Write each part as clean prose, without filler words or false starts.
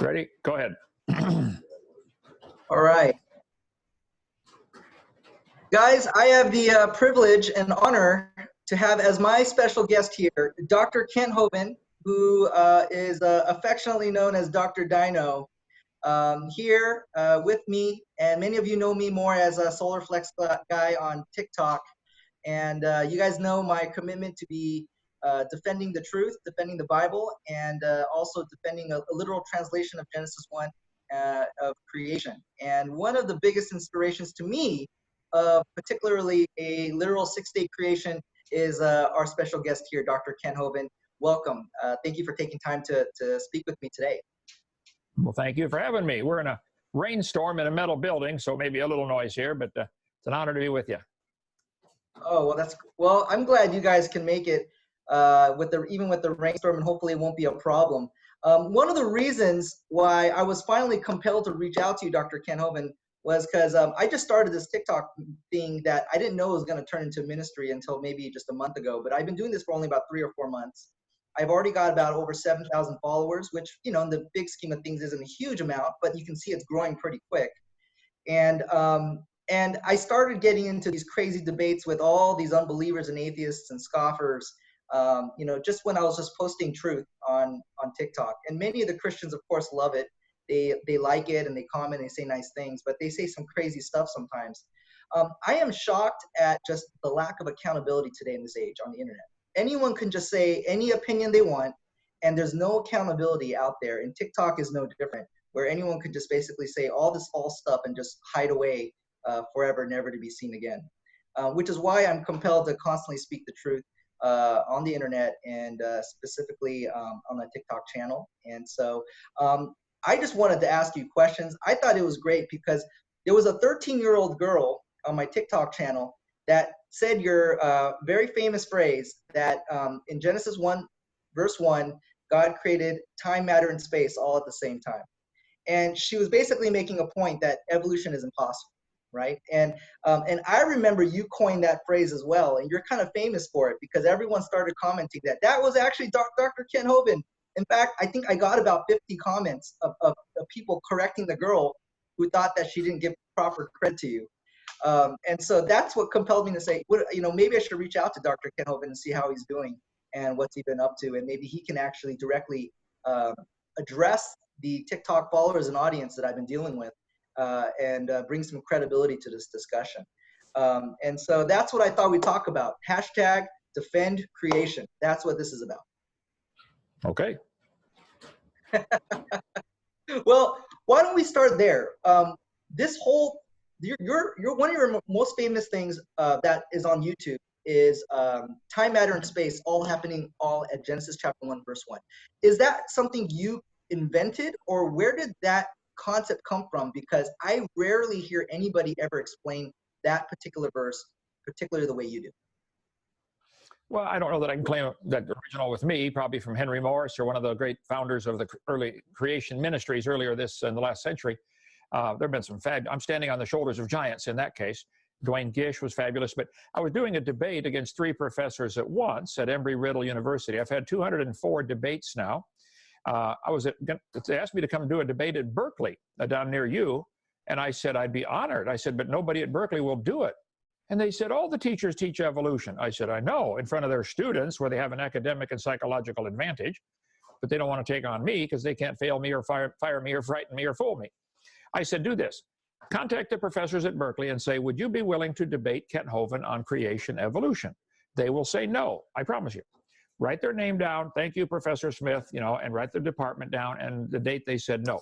Ready? Go ahead. All right. Guys, I have the privilege and honor to have as my special guest here, Dr. Kent Hovind, who is affectionately known as Dr. Dino, here with me. And many of you know me more as a SolarFlexGuy on TikTok. And you guys know my commitment to be defending the truth, defending the Bible, and also defending a literal translation of Genesis 1 of creation. And one of the biggest inspirations to me, particularly a literal six-day creation, is our special guest here, Dr. Kent Hovind. Welcome. Thank you for taking time to speak with me today. Well, thank you for having me. We're in a rainstorm in a metal building, so maybe a little noise here, but it's an honor to be with you. Oh, well, I'm glad you guys can make it even with the rainstorm, and hopefully it won't be a problem. One of the reasons why I was finally compelled to reach out to you, Dr. Kent Hovind, was because I just started this TikTok thing that I didn't know was going to turn into ministry until maybe just a month ago. But I've been doing this for only about 3 or 4 months. I've already got about over 7,000 followers, which, you know, in the big scheme of things isn't a huge amount, but you can see it's growing pretty quick. And I started getting into these crazy debates with all these unbelievers and atheists and scoffers, you know, just when I was just posting truth on TikTok. And many of the Christians, of course, love it. They like it and they comment and they say nice things, but they say some crazy stuff sometimes. I am shocked at just the lack of accountability today in this age on the internet. Anyone can just say any opinion they want, and there's no accountability out there. And TikTok is no different, where anyone could just basically say all this false stuff and just hide away forever, never to be seen again. Which is why I'm compelled to constantly speak the truth on the internet, and specifically on my TikTok channel. And so I just wanted to ask you questions. I thought it was great because there was a 13-year-old girl on my TikTok channel that said your very famous phrase that in Genesis 1, verse 1, God created time, matter, and space all at the same time. And she was basically making a point that evolution is impossible, right? And I remember you coined that phrase as well, and you're kind of famous for it because everyone started commenting that was actually Dr. Kent Hovind. In fact, I think I got about 50 comments of people correcting the girl who thought that she didn't give proper credit to you. And so that's what compelled me to say, you know, maybe I should reach out to Dr. Kent Hovind and see how he's doing and what's he been up to, and maybe he can actually directly address the TikTok followers and audience that I've been dealing with, and bring some credibility to this discussion. And so that's what I thought we'd talk about. Hashtag defend creation. That's what this is about. Okay. Well, why don't we start there? This whole, you're one of your most famous things that is on YouTube is time, matter, and space all happening all at Genesis chapter 1, verse 1. Is that something you invented, or where did that concept come from? Because I rarely hear anybody ever explain that particular verse, particularly the way you do. Well, I don't know that I can claim that original with me, probably from Henry Morris, or one of the great founders of the early creation ministries earlier in the last century. There have been some I'm standing on the shoulders of giants in that case. Dwayne Gish was fabulous, but I was doing a debate against 3 professors at once at Embry-Riddle University. I've had 204 debates now. They asked me to come do a debate at Berkeley, down near you, and I said I'd be honored. I said, but nobody at Berkeley will do it. And they said, all the teachers teach evolution. I said, I know, in front of their students where they have an academic and psychological advantage, but they don't want to take on me because they can't fail me or fire me or frighten me or fool me. I said, do this. Contact the professors at Berkeley and say, would you be willing to debate Kent Hovind on creation evolution? They will say no, I promise you. Write their name down, thank you, Professor Smith, you know, and write the department down and the date they said no.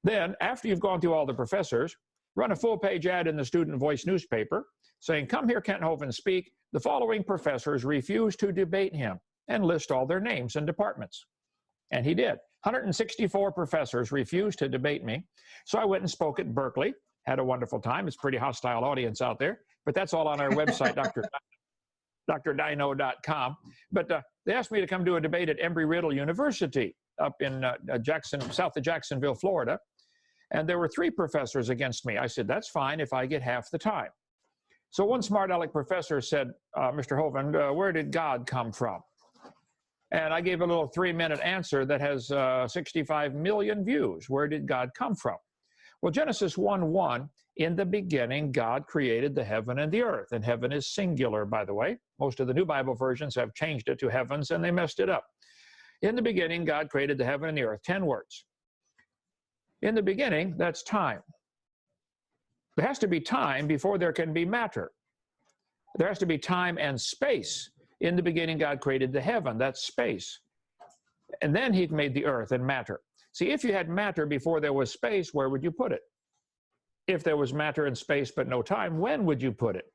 Then, after you've gone through all the professors, run a full-page ad in the Student Voice newspaper saying, come here, Kent Hovind, speak. The following professors refuse to debate him, and list all their names and departments. And he did. 164 professors refused to debate me. So I went and spoke at Berkeley, had a wonderful time. It's a pretty hostile audience out there, but that's all on our website, drdino.com. But they asked me to come do a debate at Embry-Riddle University up in south of Jacksonville, Florida. And there were 3 professors against me. I said, that's fine if I get half the time. So one smart aleck professor said, Mr. Hovind, where did God come from? And I gave a little 3-minute answer that has 65 million views. Where did God come from? Well, Genesis 1:1, in the beginning, God created the heaven and the earth. And heaven is singular, by the way. Most of the new Bible versions have changed it to heavens, and they messed it up. In the beginning, God created the heaven and the earth. 10 words. In the beginning, that's time. There has to be time before there can be matter. There has to be time and space. In the beginning, God created the heaven. That's space. And then he made the earth and matter. See, if you had matter before there was space, where would you put it? If there was matter and space but no time, when would you put it?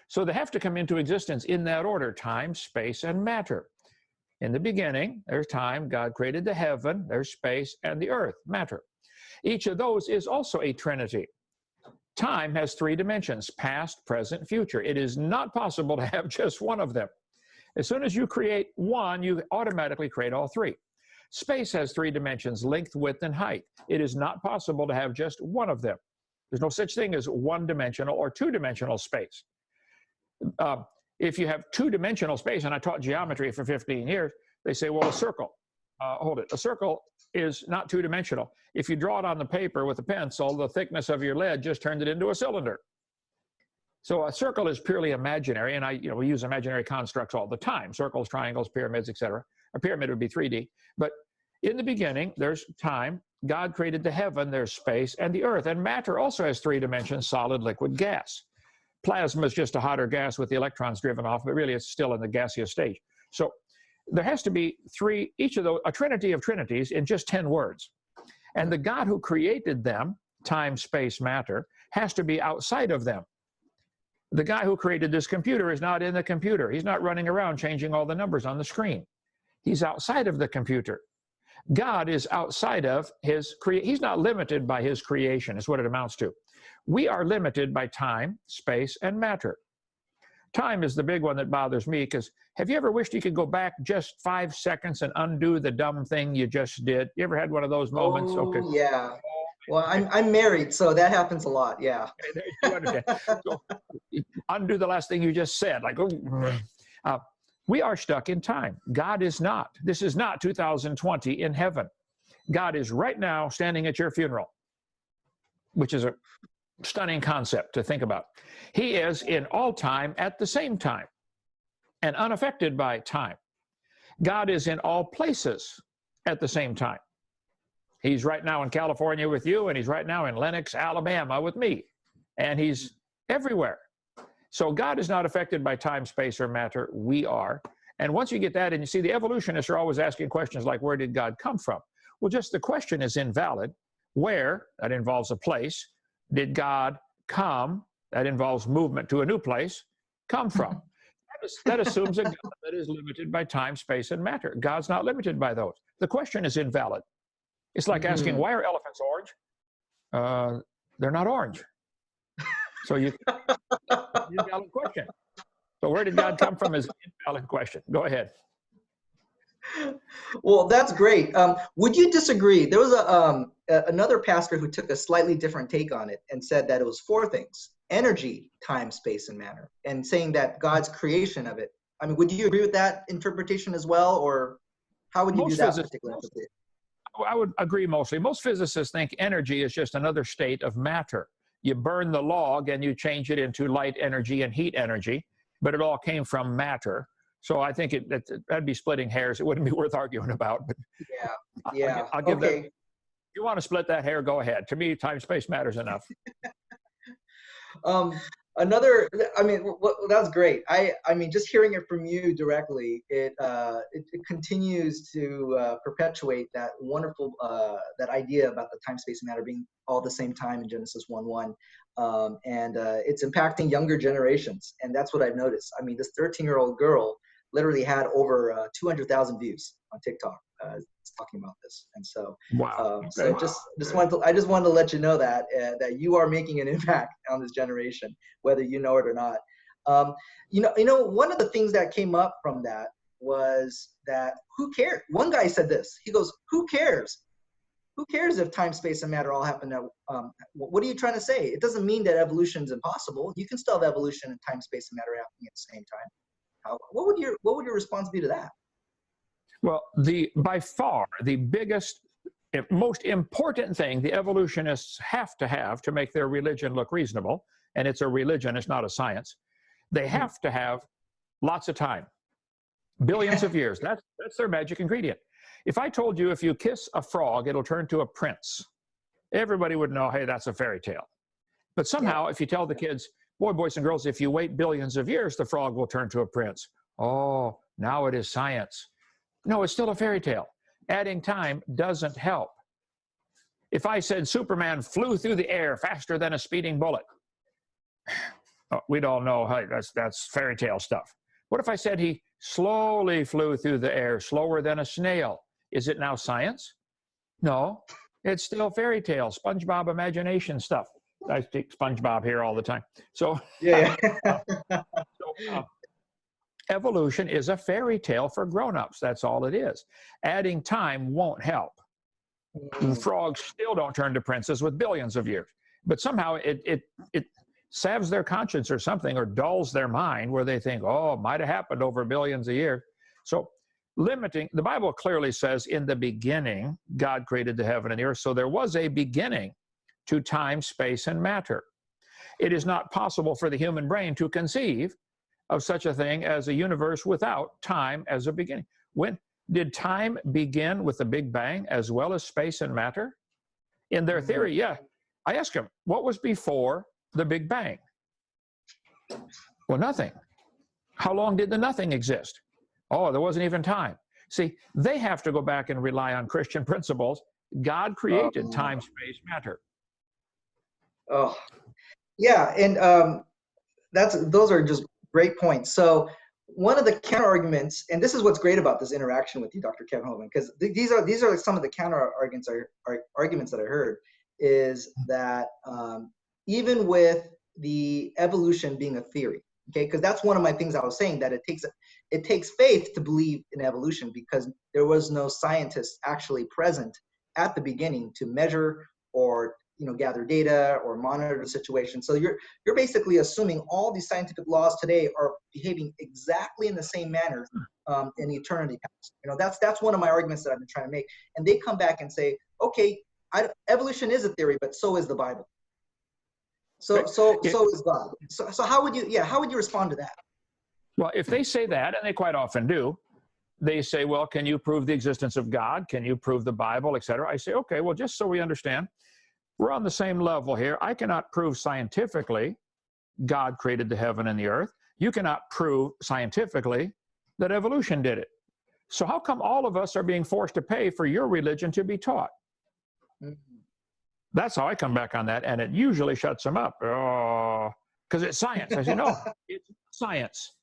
So they have to come into existence in that order: time, space, and matter. In the beginning, there's time. God created the heaven. There's space, and the earth, matter. Each of those is also a trinity. Time has 3 dimensions: past, present, future. It is not possible to have just one of them. As soon as you create one, you automatically create all 3. Space has 3 dimensions: length, width, and height. It is not possible to have just one of them. There's no such thing as one-dimensional or two-dimensional space. If you have two-dimensional space, and I taught geometry for 15 years, they say, well, a circle, hold it, a circle is not two-dimensional. If you draw it on the paper with a pencil, the thickness of your lead just turned it into a cylinder. So a circle is purely imaginary, and we use imaginary constructs all the time: circles, triangles, pyramids, etc. A pyramid would be 3D. But in the beginning, there's time. God created the heaven, there's space, and the earth. And matter also has 3 dimensions: solid, liquid, gas. Plasma is just a hotter gas with the electrons driven off, but really it's still in the gaseous stage. So there has to be 3, each of those, a trinity of trinities in just 10 words. And the God who created them, time, space, matter, has to be outside of them. The guy who created this computer is not in the computer. He's not running around changing all the numbers on the screen. He's outside of the computer. God is outside of his he's not limited by his creation, is what it amounts to. We are limited by time, space, and matter. Time is the big one that bothers me, because have you ever wished you could go back just 5 seconds and undo the dumb thing you just did? You ever had one of those moments? Oh, Okay. yeah. Well, I'm married, so that happens a lot. Yeah. You understand. So, undo the last thing you just said. Like, we are stuck in time. God is not. This is not 2020 in heaven. God is right now standing at your funeral, which is a stunning concept to think about. He is in all time at the same time and unaffected by time. God is in all places at the same time. He's right now in California with you, and he's right now in Lenox, Alabama with me, and he's everywhere. So God is not affected by time, space, or matter. We are. And once you get that, and you see, the evolutionists are always asking questions like, where did God come from? Well, just the question is invalid. Where, that involves a place. Did God come, that involves movement to a new place, come from? That assumes a God that is limited by time, space, and matter. God's not limited by those. The question is invalid. It's like asking, why are elephants orange? They're not orange. So invalid question. So where did God come from is an invalid question. Go ahead. Well, that's great. Would you disagree? There was another pastor who took a slightly different take on it and said that it was 4 things: energy, time, space, and matter, and saying that God's creation of it. I mean, would you agree with that interpretation as well, or how would you do that particular interpretation? I would agree mostly. Most physicists think energy is just another state of matter. You burn the log and you change it into light energy and heat energy, but it all came from matter. So I think that'd be splitting hairs. It wouldn't be worth arguing about. But yeah. I'll give that. If you want to split that hair, go ahead. To me, time, space matters enough. I mean, that's great. I mean, just hearing it from you directly, it continues to perpetuate that wonderful that idea about the time, space, and matter being all the same time in Genesis 1:1, and it's impacting younger generations, and that's what I've noticed. I mean, this 13-year-old girl literally had over 200,000 views on TikTok talking about this, and so wow. So I just wanted to let you know that that you are making an impact on this generation, whether you know it or not. You know, one of the things that came up from that was that who cares? One guy said this. He goes, "Who cares? Who cares if time, space, and matter all happen at what are you trying to say? It doesn't mean that evolution is impossible. You can still have evolution and time, space, and matter happening at the same time." What would your response be to that? Well, by far the biggest, most important thing the evolutionists have to make their religion look reasonable, and it's a religion, it's not a science, they have to have lots of time, billions of years. That's their magic ingredient. If I told you if you kiss a frog, it'll turn to a prince, everybody would know, hey, that's a fairy tale. But somehow, if you tell the kids, boys and girls, if you wait billions of years, the frog will turn to a prince. Oh, now it is science. No, it's still a fairy tale. Adding time doesn't help. If I said Superman flew through the air faster than a speeding bullet, we'd all know, hey, that's fairy tale stuff. What if I said he slowly flew through the air, slower than a snail? Is it now science? No, it's still fairy tale, SpongeBob imagination stuff. I take SpongeBob here all the time. So, evolution is a fairy tale for grown-ups. That's all it is. Adding time won't help. Frogs still don't turn to princes with billions of years. But somehow it salves their conscience or something, or dulls their mind where they think, oh, it might have happened over billions of years. So the Bible clearly says in the beginning, God created the heaven and the earth. So there was a beginning to time, space, and matter. It is not possible for the human brain to conceive of such a thing as a universe without time as a beginning. When did time begin with the Big Bang as well as space and matter? In their theory, yeah. I asked them, what was before the Big Bang? Well, nothing. How long did the nothing exist? Oh, there wasn't even time. See, they have to go back and rely on Christian principles. God created time, space, matter. Oh, yeah, and those are just great points. So one of the counter arguments, and this is what's great about this interaction with you, Dr. Kevin Hovind, because these are some of the counter arguments that I heard, is that even with the evolution being a theory, okay, because that's one of my things I was saying, that it takes faith to believe in evolution, because there was no scientist actually present at the beginning to measure or gather data or monitor the situation. So you're basically assuming all these scientific laws today are behaving exactly in the same manner in eternity past. That's one of my arguments that I've been trying to make. And they come back and say, okay, evolution is a theory, but so is the Bible. So is God. So how would you respond to that? Well, if they say that, and they quite often do, they say, well, can you prove the existence of God? Can you prove the Bible, etc.? I say, okay, well, just so we understand, we're on the same level here. I cannot prove scientifically God created the heaven and the earth. You cannot prove scientifically that evolution did it. So how come all of us are being forced to pay for your religion to be taught? That's how I come back on that, and it usually shuts them up. Oh, because it's science. I say, no, it's science.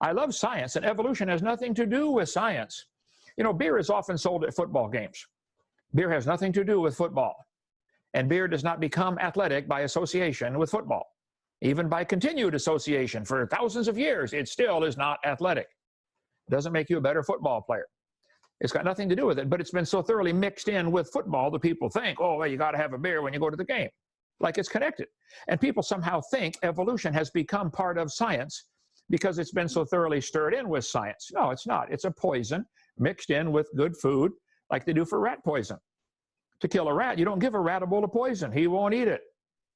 I love science, and evolution has nothing to do with science. Beer is often sold at football games. Beer has nothing to do with football. And beer does not become athletic by association with football. Even by continued association for thousands of years, it still is not athletic. It doesn't make you a better football player. It's got nothing to do with it, but it's been so thoroughly mixed in with football that people think, oh, well, you got to have a beer when you go to the game, like it's connected. And people somehow think evolution has become part of science because it's been so thoroughly stirred in with science. No, it's not. It's a poison mixed in with good food, like they do for rat poison. To kill a rat, you don't give a rat a bowl of poison. He won't eat it.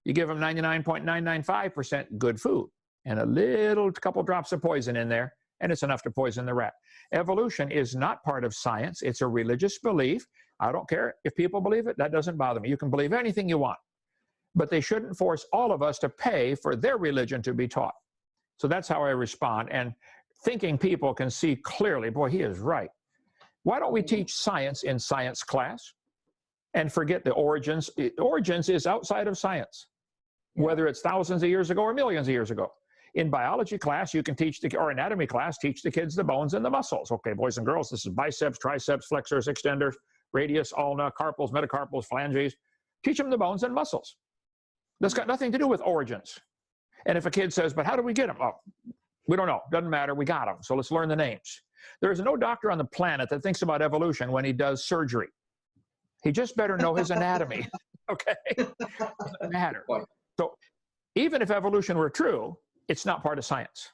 You give him 99.995% good food and a couple drops of poison in there, and it's enough to poison the rat. Evolution is not part of science. It's a religious belief. I don't care if people believe it. That doesn't bother me. You can believe anything you want. But they shouldn't force all of us to pay for their religion to be taught. So that's how I respond. And thinking people can see clearly, boy, he is right. Why don't we teach science in science class? And forget the origins. Origins is outside of science, whether it's thousands of years ago or millions of years ago. In biology class, you can or anatomy class, teach the kids the bones and the muscles. Okay, boys and girls, this is biceps, triceps, flexors, extenders, radius, ulna, carpals, metacarpals, phalanges. Teach them the bones and muscles. That's got nothing to do with origins. And if a kid says, but how do we get them? Oh, we don't know. Doesn't matter. We got them. So let's learn the names. There is no doctor on the planet that thinks about evolution when he does surgery. He just better know his anatomy, okay? Doesn't matter. So even if evolution were true, it's not part of science.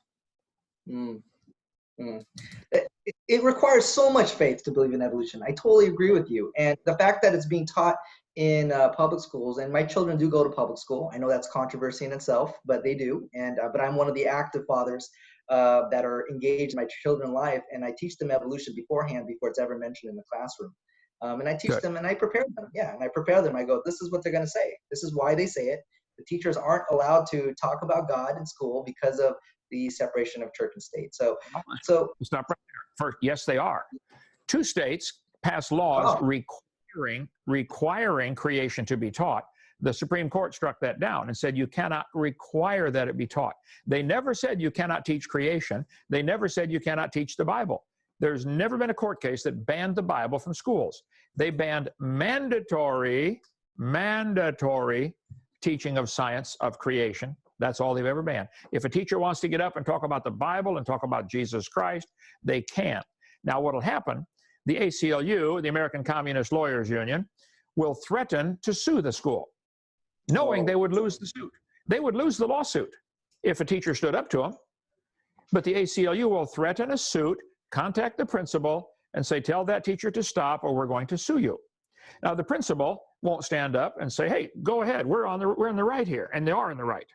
it requires so much faith to believe in evolution. I totally agree with you. And the fact that it's being taught in public schools, and my children do go to public school. I know that's controversy in itself, but they do. And but I'm one of the active fathers that are engaged in my children's life, and I teach them evolution beforehand before it's ever mentioned in the classroom. And I teach Good. them and I prepare them. Yeah, and I prepare them. I go, this is what they're going to say. This is why they say it. The teachers aren't allowed to talk about God in school because of the separation of church and state. So Stop right there. First, yes, they are. 2 states passed laws requiring creation to be taught. The Supreme Court struck that down and said you cannot require that it be taught. They never said you cannot teach creation. They never said you cannot teach the Bible. There's never been a court case that banned the Bible from schools. They banned mandatory teaching of science of creation. That's all they've ever banned. If a teacher wants to get up and talk about the Bible and talk about Jesus Christ, they can. Now, what will happen, the ACLU, the American Communist Lawyers Union, will threaten to sue the school, knowing they would lose the suit. They would lose the lawsuit if a teacher stood up to them. But the ACLU will threaten a suit, contact the principal, and say, tell that teacher to stop or we're going to sue you. Now, the principal won't stand up and say, hey, go ahead, we're in the right here, and they are in the right.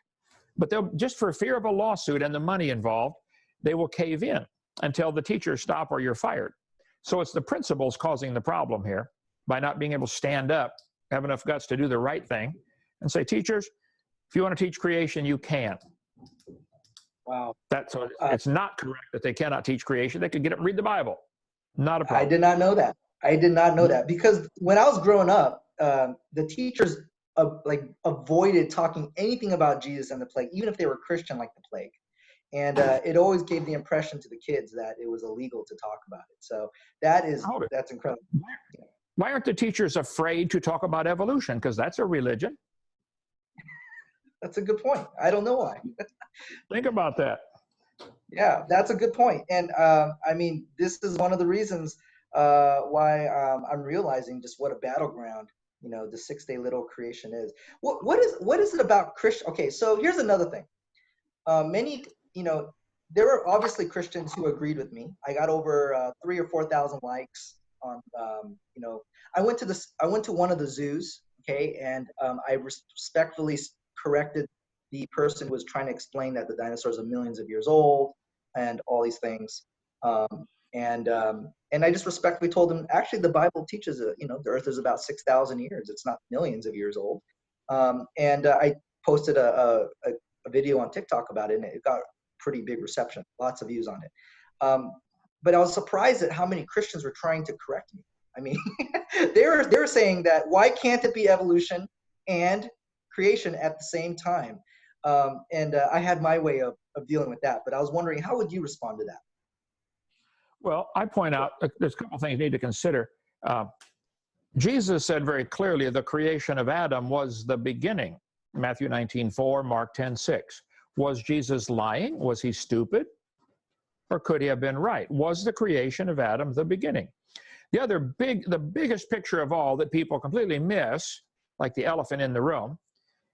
But they'll, just for fear of a lawsuit and the money involved, they will cave in and tell the teacher, stop or you're fired. So it's the principals causing the problem here by not being able to stand up, have enough guts to do the right thing, and say, teachers, if you want to teach creation, you can. Wow. So it's not correct that they cannot teach creation. They could get up and read the Bible. Not a problem. I did not know that. I did not know that, because when I was growing up, the teachers avoided talking anything about Jesus and the plague, even if they were Christian, like the plague. And it always gave the impression to the kids that it was illegal to talk about it. So that's incredible. Why aren't the teachers afraid to talk about evolution? Because that's a religion. That's a good point. I don't know why. Think about that. Yeah, that's a good point. And I mean, this is one of the reasons why I'm realizing just what a battleground, the 6-day little creation is. What is it about Christian? Okay, so here's another thing. Many, there were obviously Christians who agreed with me. I got over 3,000 or 4,000 likes on, I went to one of the zoos, okay, and I respectfully corrected the person who was trying to explain that the dinosaurs are millions of years old and all these things. And I just respectfully told them, actually, the Bible teaches, the earth is about 6,000 years. It's not millions of years old. And I posted a video on TikTok about it, and it got pretty big reception, lots of views on it. But I was surprised at how many Christians were trying to correct me. I mean, they're saying that why can't it be evolution and creation at the same time? And I had my way of dealing with that. But I was wondering, how would you respond to that? Well, I point out there's a couple things you need to consider. Jesus said very clearly the creation of Adam was the beginning. Matthew 19:4, Mark 10:6. Was Jesus lying? Was he stupid? Or could he have been right? Was the creation of Adam the beginning? The biggest picture of all that people completely miss, like the elephant in the room,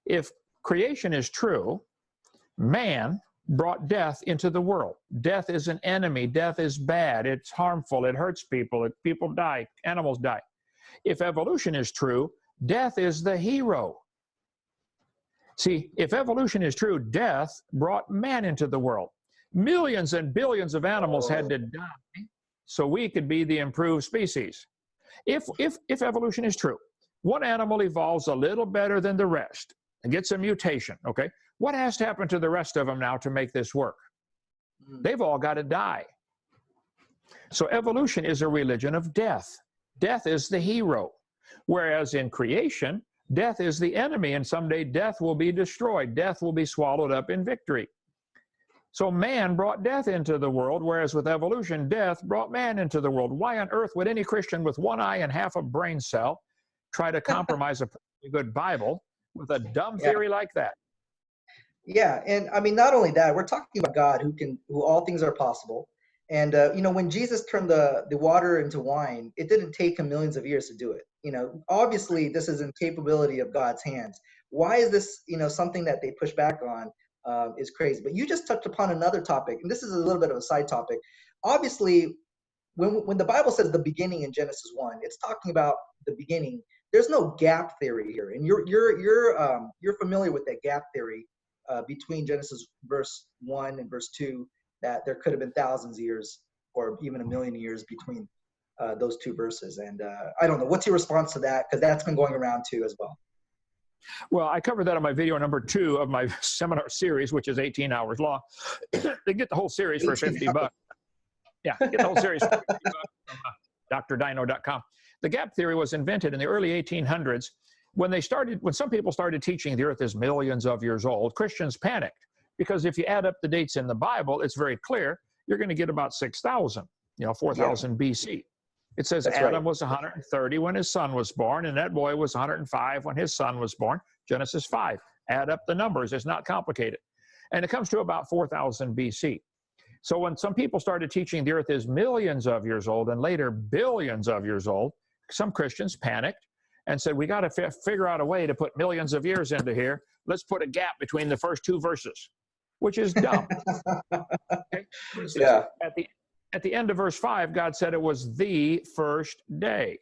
if creation is true, man brought death into the world. Death is an enemy. Death is bad. It's harmful. It hurts people. People die. Animals die. If evolution is true, death is the hero. See, if evolution is true, death brought man into the world. Millions and billions of animals had to die so we could be the improved species. If evolution is true, one animal evolves a little better than the rest and gets a mutation, okay? What has to happen to the rest of them now to make this work? They've all got to die. So evolution is a religion of death. Death is the hero. Whereas in creation, death is the enemy, and someday death will be destroyed. Death will be swallowed up in victory. So man brought death into the world, whereas with evolution, death brought man into the world. Why on earth would any Christian with one eye and half a brain cell try to compromise a pretty good Bible with a dumb theory like that? Yeah, and I mean, not only that, we're talking about God who all things are possible. And when Jesus turned the water into wine, it didn't take him millions of years to do it. Obviously this is in capability of God's hands. Why is this, something that they push back on is crazy. But you just touched upon another topic, and this is a little bit of a side topic. Obviously, when the Bible says the beginning in Genesis 1, it's talking about the beginning. There's no gap theory here, and you're familiar with that gap theory between Genesis verse 1 and verse 2, that there could have been thousands of years or even a million years between those two verses. And I don't know, what's your response to that? Because that's been going around too as well. Well, I covered that on my video number 2 of my seminar series, which is 18 hours long. They get the whole series for 50 bucks. Yeah, get the whole series for 50 bucks from drdino.com. The gap theory was invented in the early 1800s when some people started teaching the earth is millions of years old. Christians panicked because if you add up the dates in the Bible, it's very clear you're going to get about 6,000, 4,000 BC. It says That's Adam right. was 130 when his son was born, and that boy was 105 when his son was born. Genesis 5. Add up the numbers. It's not complicated. And it comes to about 4,000 BC. So when some people started teaching the earth is millions of years old and later billions of years old, some Christians panicked and said, we got to figure out a way to put millions of years into here. Let's put a gap between the first 2 verses, which is dumb. Okay? Yeah. At the end of verse 5, God said it was the first day.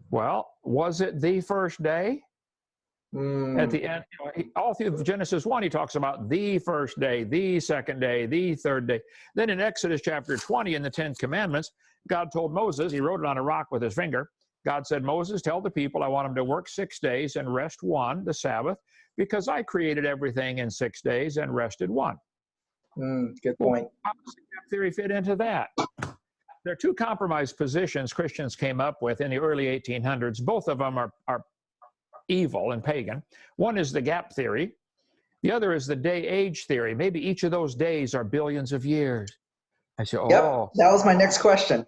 Well, was it the first day? At the end, all through Genesis 1, he talks about the first day, the second day, the third day. Then in Exodus chapter 20 in the 10 Commandments, God told Moses, he wrote it on a rock with his finger. God said, Moses, tell the people I want them to work 6 days and rest 1, the Sabbath, because I created everything in 6 days and rested 1. Good point. How does the gap theory fit into that? There are 2 compromise positions Christians came up with in the early 1800s. Both of them are evil and pagan. One is the gap theory. The other is the day-age theory. Maybe each of those days are billions of years. I say, Yep, that was my next question.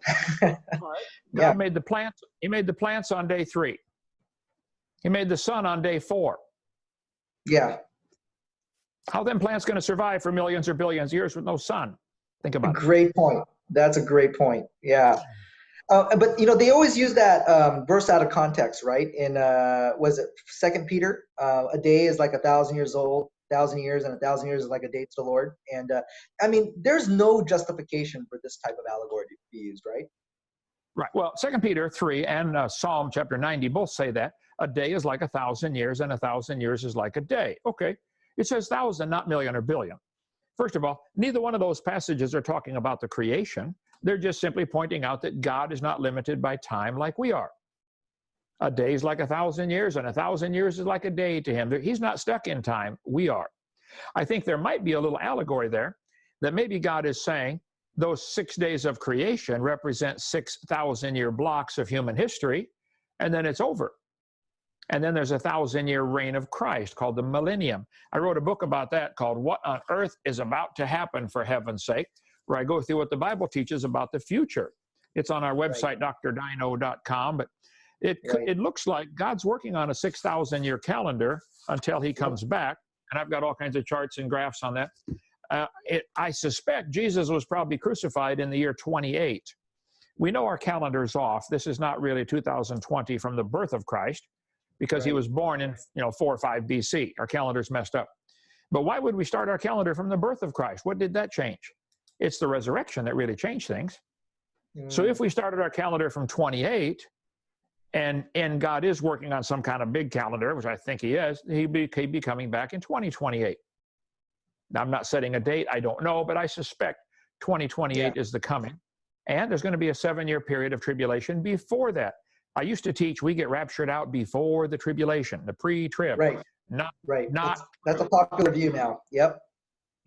God made the plants. He made the plants on day 3. He made the sun on day 4. Yeah. How them plants going to survive for millions or billions of years with no sun? Think about it. Great point. That's a great point. Yeah. But they always use that verse out of context, right? In was it 2 Peter? A day is like 1,000 years old, 1,000 years, and 1,000 years is like a day to the Lord. And I mean, there's no justification for this type of allegory to be used, right? Right. Well, 2 Peter 3 and Psalm chapter 90 both say that a day is like 1,000 years, and 1,000 years is like a day. Okay. It says 1,000, not million or billion. First of all, neither one of those passages are talking about the creation. They're just simply pointing out that God is not limited by time like we are. A day is like 1,000 years, and 1,000 years is like a day to him. He's not stuck in time. We are. I think there might be a little allegory there that maybe God is saying those 6 days of creation represent 6,000-year blocks of human history, and then it's over. And then there's a 1,000-year reign of Christ called the millennium. I wrote a book about that called What on Earth is About to Happen, for heaven's sake, where I go through what the Bible teaches about the future. It's on our website, drdino.com, but it looks like God's working on a 6,000-year calendar until he comes back, and I've got all kinds of charts and graphs on that. I suspect Jesus was probably crucified in the year 28. We know our calendar's off. This is not really 2020 from the birth of Christ, because he was born in 4 or 5 BC. Our calendar's messed up. But why would we start our calendar from the birth of Christ? What did that change? It's the resurrection that really changed things. So if we started our calendar from 28, and God is working on some kind of big calendar, which I think he is, he'd be coming back in 2028. Now, I'm not setting a date. I don't know, but I suspect 2028 is the coming. And there's going to be a 7-year period of tribulation before that. I used to teach we get raptured out before the tribulation, the pre-trib. Right. That's a popular view now. Yep.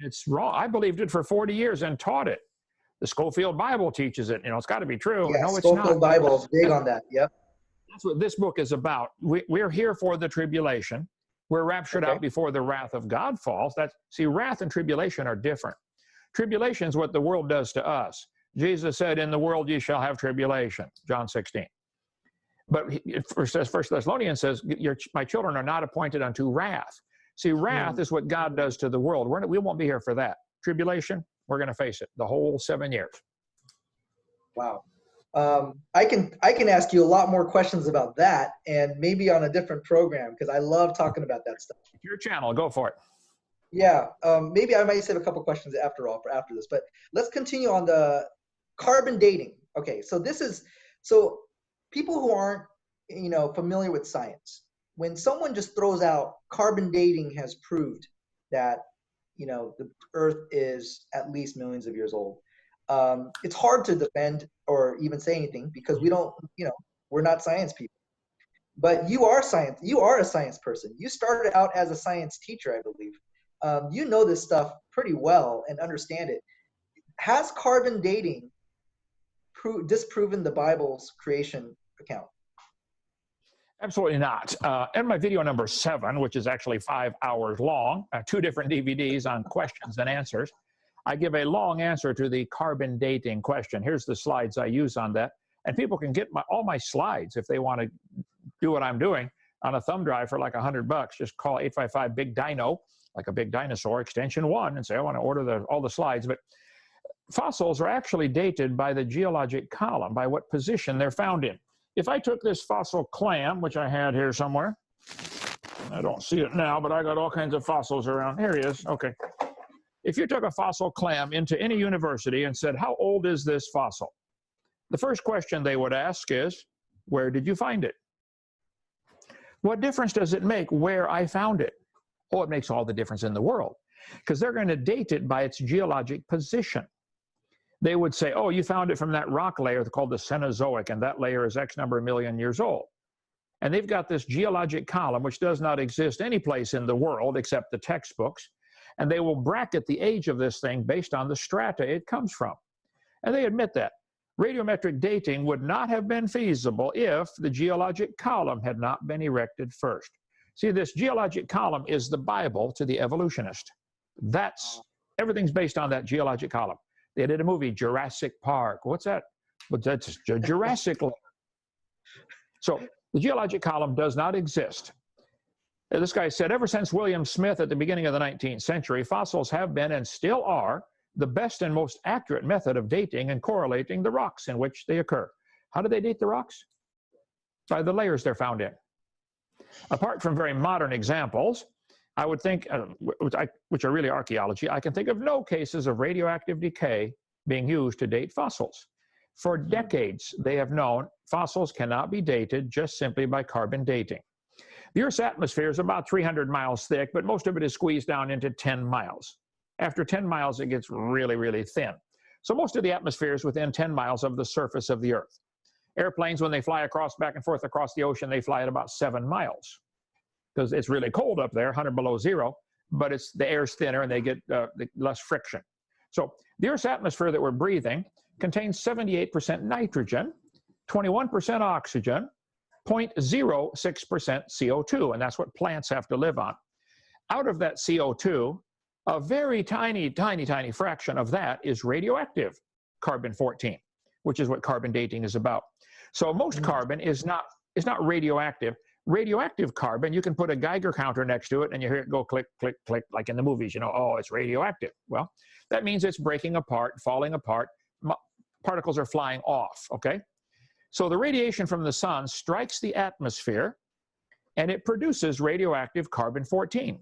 It's wrong. I believed it for 40 years and taught it. The Schofield Bible teaches it. It's got to be true. Yeah, no, it's not. Schofield Bible is big on that. Yep. That's what this book is about. We're here for the tribulation. We're raptured out before the wrath of God falls. See, wrath and tribulation are different. Tribulation is what the world does to us. Jesus said, in the world ye shall have tribulation, John 16. But First Thessalonians says, my children are not appointed unto wrath. See, wrath is what God does to the world. We won't be here for that. Tribulation, we're going to face it the whole 7 years. Wow. I can ask you a lot more questions about that, and maybe on a different program, because I love talking about that stuff. Your channel, go for it. Yeah. Maybe I might save a couple questions after this, but let's continue on the carbon dating. Okay, so so people who aren't, familiar with science, when someone just throws out carbon dating has proved that, the Earth is at least millions of years old. It's hard to defend or even say anything because we don't, we're not science people. But you are science. You are a science person. You started out as a science teacher, I believe. You know this stuff pretty well and understand it. Has carbon dating disproven the Bible's creation account? Absolutely not. In my video number 7, which is actually 5 hours long, 2 different DVDs on questions and answers, I give a long answer to the carbon dating question. Here's the slides I use on that. And people can get all my slides if they want to do what I'm doing on a thumb drive for like $100. Just call 855-BIG-DINO, like a big dinosaur, extension 1, and say, I want to order all the slides. But fossils are actually dated by the geologic column, by what position they're found in. If I took this fossil clam, which I had here somewhere, I don't see it now, but I got all kinds of fossils around. Here he is. Okay. If you took a fossil clam into any university and said, how old is this fossil? The first question they would ask is, where did you find it? What difference does it make where I found it? Oh, it makes all the difference in the world, because they're going to date it by its geologic position. They would say, oh, you found it from that rock layer called the Cenozoic, and that layer is X number of million years old. And they've got this geologic column, which does not exist any place in the world except the textbooks, and they will bracket the age of this thing based on the strata it comes from. And they admit that. Radiometric dating would not have been feasible if the geologic column had not been erected first. See, this geologic column is the Bible to the evolutionist. Everything's based on that geologic column. They did a movie, Jurassic Park. What's that? Well, that's Jurassic. So the geologic column does not exist. This guy said, ever since William Smith at the beginning of the 19th century, fossils have been and still are the best and most accurate method of dating and correlating the rocks in which they occur. How do they date the rocks? By the layers they're found in. Apart from very modern examples, I would think, which are really archaeology, I can think of no cases of radioactive decay being used to date fossils. For decades, they have known fossils cannot be dated just simply by carbon dating. The Earth's atmosphere is about 300 miles thick, but most of it is squeezed down into 10 miles. After 10 miles, it gets really, really thin. So most of the atmosphere is within 10 miles of the surface of the Earth. Airplanes, when they fly back and forth across the ocean, they fly at about 7 miles. Because it's really cold up there, 100 below zero, but the air's thinner and they get less friction. So the Earth's atmosphere that we're breathing contains 78% nitrogen, 21% oxygen, 0.06% CO2, and that's what plants have to live on. Out of that CO2, a very tiny, tiny, tiny fraction of that is radioactive carbon-14, which is what carbon dating is about. So most carbon is not radioactive. Radioactive carbon, you can put a Geiger counter next to it and you hear it go click, click, click, like in the movies, oh, it's radioactive. Well, that means it's breaking apart, falling apart, particles are flying off, okay? So the radiation from the sun strikes the atmosphere and it produces radioactive carbon-14.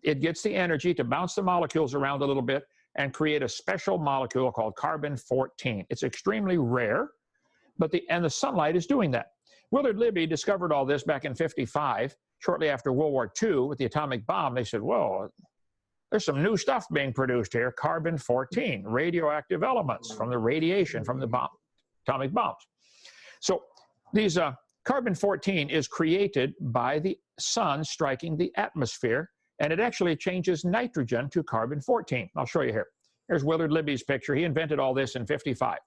It gets the energy to bounce the molecules around a little bit and create a special molecule called carbon-14. It's extremely rare, but the sunlight is doing that. Willard Libby discovered all this back in '55, shortly after World War II with the atomic bomb. They said, whoa, there's some new stuff being produced here, carbon-14, radioactive elements from the radiation from the atomic bombs. So these carbon-14 is created by the sun striking the atmosphere, and it actually changes nitrogen to carbon-14. I'll show you here. Here's Willard Libby's picture. He invented all this in '55.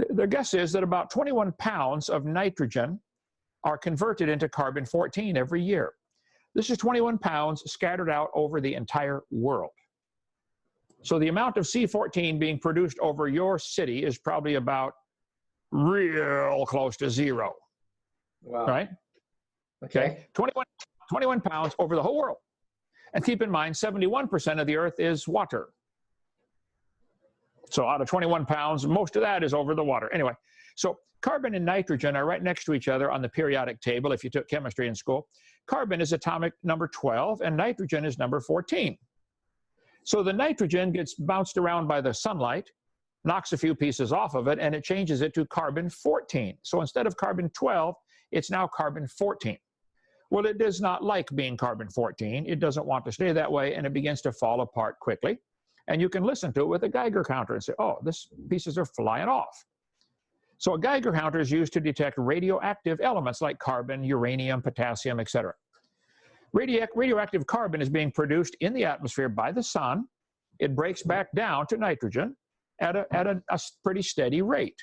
The guess is that about 21 pounds of nitrogen are converted into carbon-14 every year. This is 21 pounds scattered out over the entire world. So the amount of C14 being produced over your city is probably about real close to zero. Wow. Right? Okay. 21 pounds over the whole world. And keep in mind, 71% of the Earth is water. So out of 21 pounds, most of that is over the water. Anyway, so carbon and nitrogen are right next to each other on the periodic table if you took chemistry in school. Carbon is atomic number 12 and nitrogen is number 14. So the nitrogen gets bounced around by the sunlight knocks a few pieces off of it, and it changes it to carbon-14. So instead of carbon-12, it's now carbon-14. Well, it does not like being carbon-14. It doesn't want to stay that way, and it begins to fall apart quickly. And you can listen to it with a Geiger counter and say, oh, these pieces are flying off. So a Geiger counter is used to detect radioactive elements like carbon, uranium, potassium, etc. Radioactive carbon is being produced in the atmosphere by the sun. It breaks back down to nitrogen at a pretty steady rate.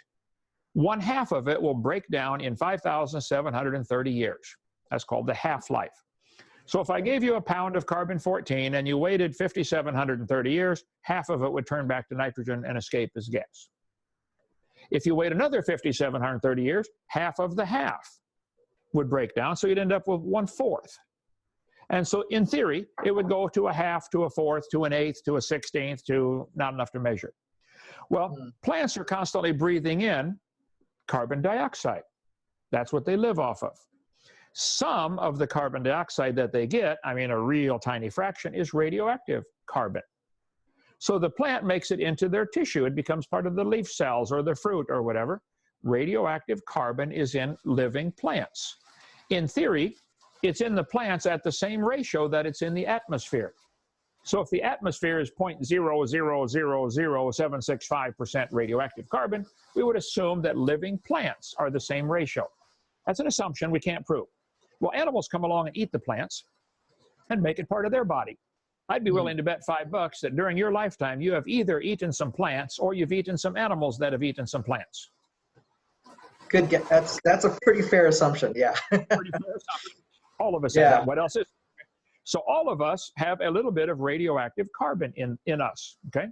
1/2 of it will break down in 5,730 years. That's called the half-life. So if I gave you a pound of carbon-14 and you waited 5,730 years, half of it would turn back to nitrogen and escape as gas. If you wait another 5,730 years, half of the half would break down, so you'd end up with 1/4. And so in theory, it would go to a half, to a fourth, to an eighth, to a 16th, to not enough to measure. Well, plants are constantly breathing in carbon dioxide. That's what they live off of. Some of the carbon dioxide that they get, I mean a real tiny fraction, is radioactive carbon. So the plant makes it into their tissue. It becomes part of the leaf cells or the fruit or whatever. Radioactive carbon is in living plants. In theory, it's in the plants at the same ratio that it's in the atmosphere. So if the atmosphere is 0.0000765% radioactive carbon, we would assume that living plants are the same ratio. That's an assumption we can't prove. Well, animals come along and eat the plants and make it part of their body. I'd be willing to bet $5 that during your lifetime you have either eaten some plants or you've eaten some animals that have eaten some plants. Good guess. That's a pretty fair assumption, yeah. Pretty fair assumption. All of us have that. What else is? So all of us have a little bit of radioactive carbon in us, okay?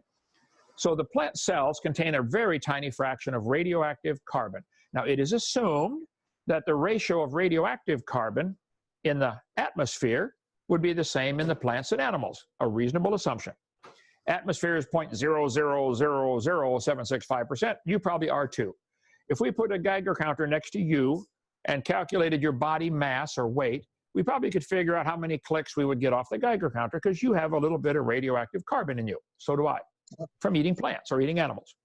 So the plant cells contain a very tiny fraction of radioactive carbon. Now it is assumed that the ratio of radioactive carbon in the atmosphere would be the same in the plants and animals, a reasonable assumption. Atmosphere is 0.0000765%. You probably are too. If we put a Geiger counter next to you and calculated your body mass or weight, we probably could figure out how many clicks we would get off the Geiger counter because you have a little bit of radioactive carbon in you. So do I, from eating plants or eating animals.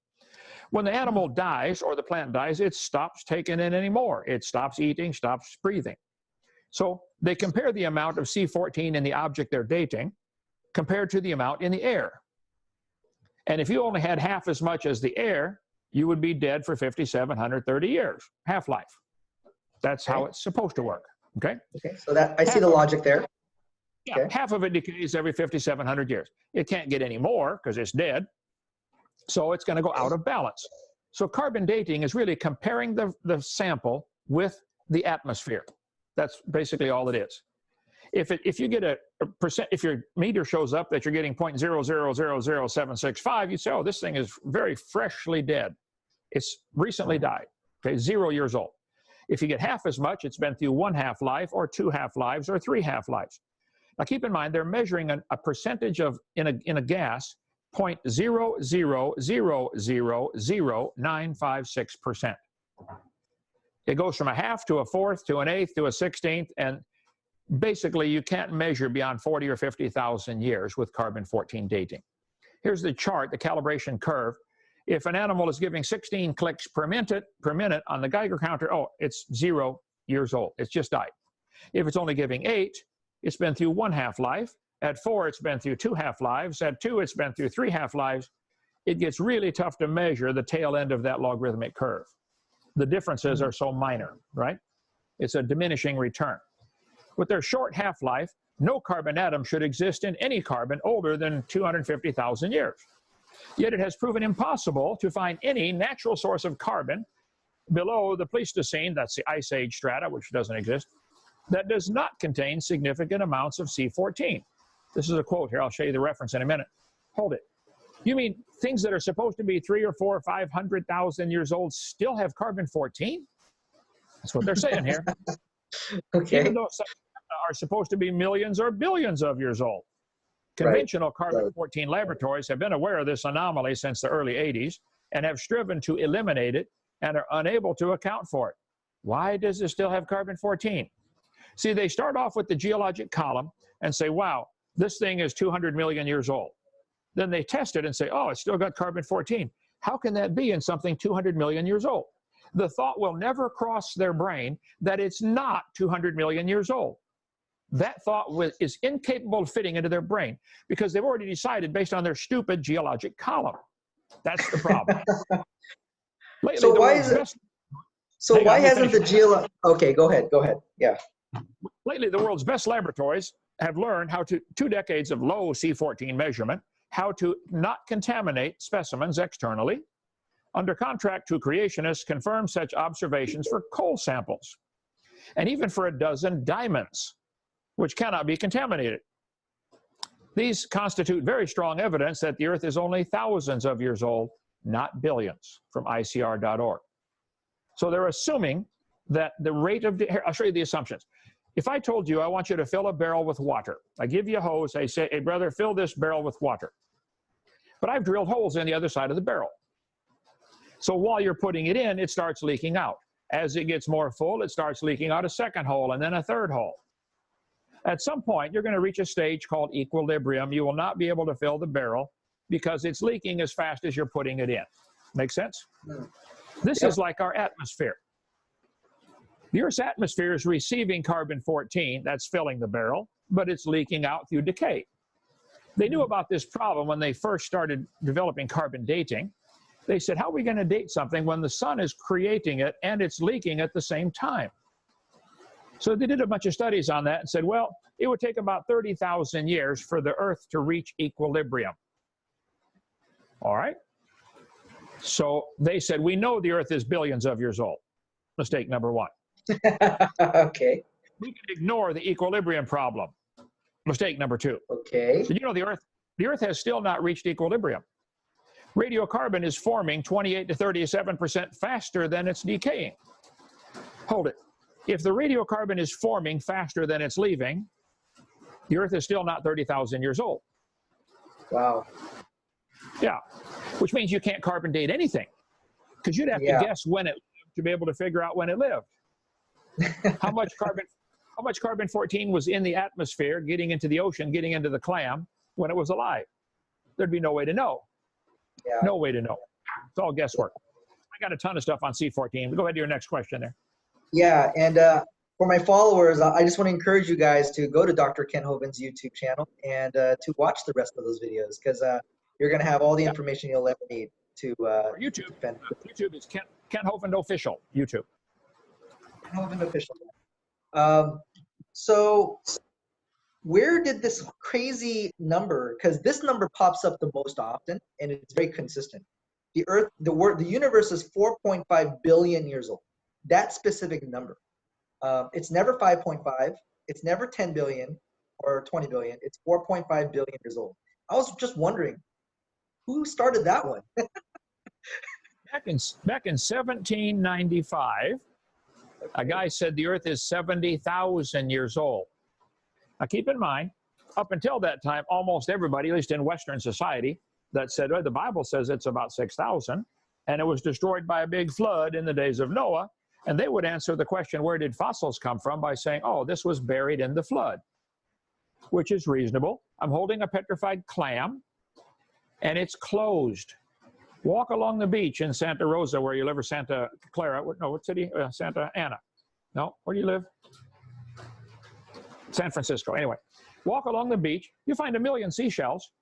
When the animal dies or the plant dies, it stops taking in anymore. It stops eating, stops breathing. So they compare the amount of C14 in the object they're dating compared to the amount in the air. And if you only had half as much as the air, you would be dead for 5,730 years, half-life. That's how it's supposed to work, okay? Okay, so that I see the logic there. Yeah, okay. Half of it decays every 5,700 years. It can't get any more because it's dead, so it's going to go out of balance. So carbon dating is really comparing the sample with the atmosphere. That's basically all it is. If you get a percent, if your meter shows up that you're getting 0.0000765, you say, oh, this thing is very freshly dead. It's recently died, okay, 0 years old. If you get half as much, it's been through 1 half-life or 2 half-lives or 3 half-lives. Now keep in mind, they're measuring a percentage of, in a gas, 0.0000956%. It goes from a half to a fourth to an eighth to a 16th, and basically you can't measure beyond 40 or 50,000 years with carbon-14 dating. Here's the chart, the calibration curve. If an animal is giving 16 clicks per minute on the Geiger counter, oh, it's 0 years old. It's just died. If it's only giving 8, it's been through 1 half-life. At 4, it's been through 2 half-lives. At 2, it's been through 3 half-lives. It gets really tough to measure the tail end of that logarithmic curve. The differences are so minor, right? It's a diminishing return. With their short half-life, no carbon atom should exist in any carbon older than 250,000 years. Yet it has proven impossible to find any natural source of carbon below the Pleistocene, that's the Ice Age strata, which doesn't exist, that does not contain significant amounts of C14. This is a quote here. I'll show you the reference in a minute. Hold it. You mean things that are supposed to be 300,000 or 400,000 or 500,000 years old still have carbon-14? That's what they're saying here. Okay. Even though some are supposed to be millions or billions of years old. Conventional carbon-14 laboratories have been aware of this anomaly since the early 80s and have striven to eliminate it and are unable to account for it. Why does it still have carbon-14? See, they start off with the geologic column and say, wow, this thing is 200 million years old. Then they test it and say, oh, it's still got carbon-14. How can that be in something 200 million years old? The thought will never cross their brain that it's not 200 million years old. That thought is incapable of fitting into their brain because they've already decided based on their stupid geologic column. That's the problem. Lately, So why is it? So why hasn't the geolo? Okay, go ahead. Go ahead. Yeah. Lately, the world's best laboratories have learned how to, 2 decades of low C14 measurement, how to not contaminate specimens externally. Under contract to creationists, confirm such observations for coal samples, and even for a dozen diamonds, which cannot be contaminated. These constitute very strong evidence that the Earth is only thousands of years old, not billions, from ICR.org. So they're assuming that the rate of, I'll show you the assumptions. If I told you I want you to fill a barrel with water, I give you a hose, I say, hey brother, fill this barrel with water. But I've drilled holes in the other side of the barrel. So while you're putting it in, it starts leaking out. As it gets more full, it starts leaking out a second hole and then a third hole. At some point, you're going to reach a stage called equilibrium. You will not be able to fill the barrel because it's leaking as fast as you're putting it in. Make sense? This is like our atmosphere. The Earth's atmosphere is receiving carbon-14, that's filling the barrel, but it's leaking out through decay. They knew about this problem when they first started developing carbon dating. They said, how are we going to date something when the sun is creating it and it's leaking at the same time? So they did a bunch of studies on that and said, well, it would take about 30,000 years for the Earth to reach equilibrium. All right? So they said, we know the Earth is billions of years old. Mistake number one. Okay. We can ignore the equilibrium problem. Mistake number two. Okay. So you know the Earth has still not reached equilibrium. Radiocarbon is forming 28 to 37% faster than it's decaying. Hold it. If the radiocarbon is forming faster than it's leaving, the Earth is still not 30,000 years old. Wow. Yeah, which means you can't carbon date anything because you'd have to guess when it lived to be able to figure out when it lived. How much carbon-14 was in the atmosphere, getting into the ocean, getting into the clam when it was alive? There'd be no way to know. Yeah. No way to know. It's all guesswork. I got a ton of stuff on C14. Go ahead to your next question there. Yeah, and for my followers, I just want to encourage you guys to go to Dr. Ken Hovind's YouTube channel and to watch the rest of those videos because you're going to have all the information you'll ever need to YouTube. defend. YouTube is Ken Hovind Official. YouTube. Ken Hovind Official. So where did this crazy number, because this number pops up the most often and it's very consistent. The universe is 4.5 billion years old. That specific number. It's never 5.5. It's never 10 billion or 20 billion. It's 4.5 billion years old. I was just wondering, who started that one? Back in 1795, a guy said the Earth is 70,000 years old. Now keep in mind, up until that time, almost everybody, at least in Western society, that said, oh, the Bible says it's about 6,000, and it was destroyed by a big flood in the days of Noah. And they would answer the question, where did fossils come from, by saying, oh, this was buried in the flood, which is reasonable. I'm holding a petrified clam, and it's closed. Walk along the beach in Santa Rosa, where you live, or Santa Clara. No, what city? Santa Ana. No, where do you live? San Francisco. Anyway, walk along the beach. You find 1 million seashells.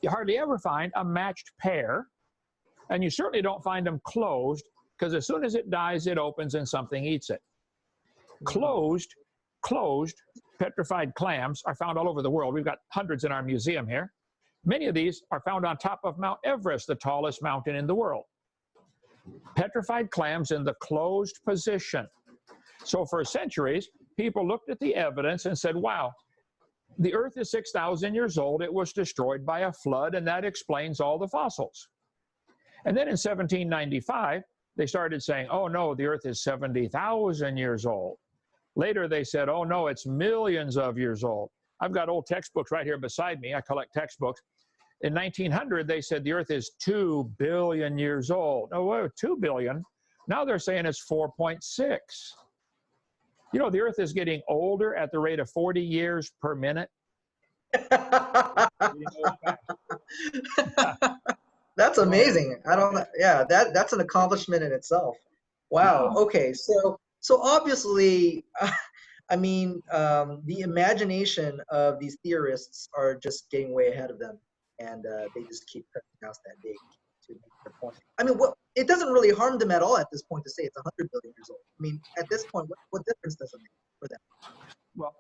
You hardly ever find a matched pair, and you certainly don't find them closed, because as soon as it dies, it opens and something eats it. Closed petrified clams are found all over the world. We've got hundreds in our museum here. Many of these are found on top of Mount Everest, the tallest mountain in the world. Petrified clams in the closed position. So for centuries, people looked at the evidence and said, wow, the Earth is 6,000 years old. It was destroyed by a flood, and that explains all the fossils. And then in 1795, they started saying, oh no, the Earth is 70,000 years old. Later they said, oh no, it's millions of years old. I've got old textbooks right here beside me. I collect textbooks. In 1900, they said the Earth is 2 billion years old. Oh, wait, 2 billion? Now they're saying it's 4.6. You know, the Earth is getting older at the rate of 40 years per minute. That's amazing. I don't know. Yeah, that's an accomplishment in itself. Wow. Okay. So obviously, I mean, the imagination of these theorists are just getting way ahead of them, and they just keep cutting out that date to make their point. I mean, it doesn't really harm them at all at this point to say it's 100 billion years old. I mean, at this point, what difference does it make for them? Well,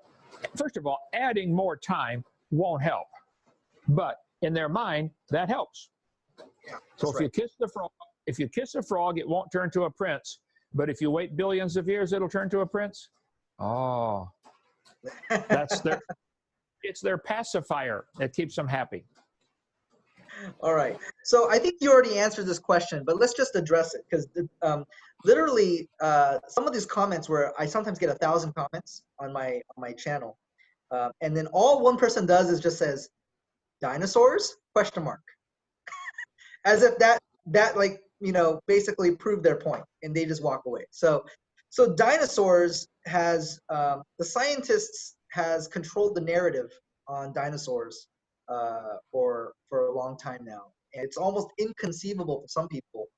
first of all, adding more time won't help, but in their mind, that helps. Yeah, so if you kiss a frog, it won't turn to a prince. But if you wait billions of years, it'll turn to a prince. Oh, it's their pacifier. It keeps them happy. All right. So I think you already answered this question, but let's just address it because literally some of these comments where I sometimes get 1,000 comments on my channel, and then all one person does is just says dinosaurs ? As if that like, you know, basically proved their point, and they just walk away. So dinosaurs has the scientists has controlled the narrative on dinosaurs for a long time now, and it's almost inconceivable for some people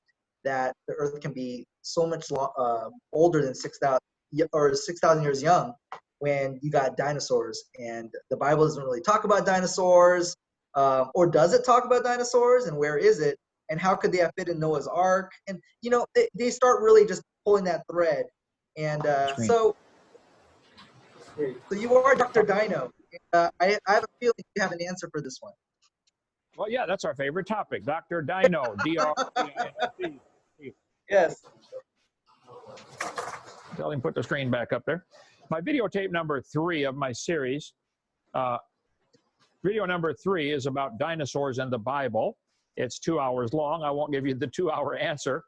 that the Earth can be so much older than 6,000 or 6,000 years young when you got dinosaurs. And the Bible doesn't really talk about dinosaurs, or does it talk about dinosaurs, and where is it? And how could they have fit in Noah's Ark? And, you know, they start really just pulling that thread. And so you are Dr. Dino. I have a feeling you have an answer for this one. Well, yeah, that's our favorite topic, Dr. Dino, D-R-I-N-O. Yes. Tell him put the screen back up there. My videotape number 3 of my series, video number 3 is about dinosaurs and the Bible. It's 2 hours long. I won't give you the 2-hour answer.